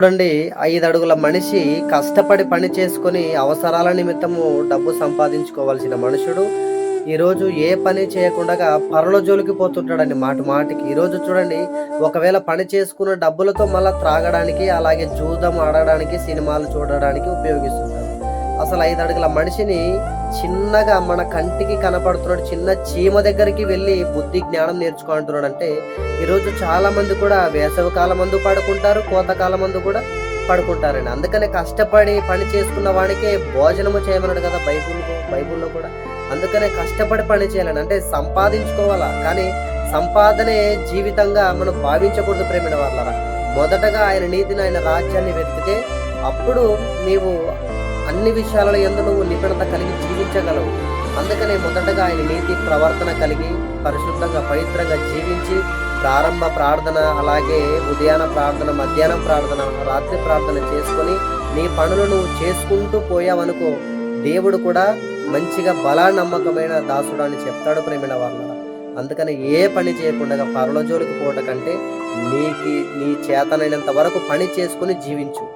చూడండి, 5 అడుగుల మనిషి కష్టపడి పని చేసుకొని అవసరాల నిమిత్తము డబ్బు సంపాదించుకోవాల్సిన మనుషుడు, ఈరోజు ఏ పని చేయకుండగా పరుల జోలికి పోతుంటాడండి మాటి మాటికి. ఈరోజు చూడండి, ఒకవేళ పని చేసుకున్న డబ్బులతో మళ్ళా త్రాగడానికి, అలాగే జూదం ఆడడానికి, సినిమాలు చూడడానికి ఉపయోగిస్తుంటారు. అసలు 5 అడుగుల మనిషిని చిన్నగా మన కంటికి కనపడుతున్నాడు చిన్న చీమ దగ్గరికి వెళ్లి బుద్ధి, జ్ఞానం నేర్చుకో అంటున్నాడంటే, ఈరోజు చాలామంది కూడా వేసవి కాలమందు పడుకుంటారు, కోతకాలమందు కూడా పడుకుంటారండి. అందుకనే కష్టపడి పని చేసుకున్న వాడికే భోజనము చేయమన్నాడు కదా బైబిల్‌లో కూడా. అందుకనే కష్టపడి పని చేయాలండి. అంటే సంపాదించుకోవాలా, కానీ సంపాదనే జీవితంగా మనం భావించకూడదు ప్రేమైన వాళ్ళరా. మొదటగా ఆయన నీతిని, ఆయన రాజ్యాన్ని వెతికితే అప్పుడు నీవు అన్ని విషయాలలో యందు నువ్వు నిపుణత కలిగి జీవించగలవు. అందుకనే మొదటగా ఆయన నీతి ప్రవర్తన కలిగి పరిశుద్ధంగా, పవిత్రంగా జీవించి ప్రారంభ ప్రార్థన, అలాగే ఉదయాన ప్రార్థన, మధ్యాహ్నం ప్రార్థన, రాత్రి ప్రార్థన చేసుకొని నీ పనులు నువ్వు చేసుకుంటూ పోయావనుకో, దేవుడు కూడా మంచిగా నమ్మకమైన దాసుడు అని చెప్తాడు ప్రేమైన వాళ్ళ. అందుకని ఏ పని చేయకుండా పరుల జోలికి పోవట కంటే నీ చేతనైనంత వరకు పని చేసుకొని జీవించు.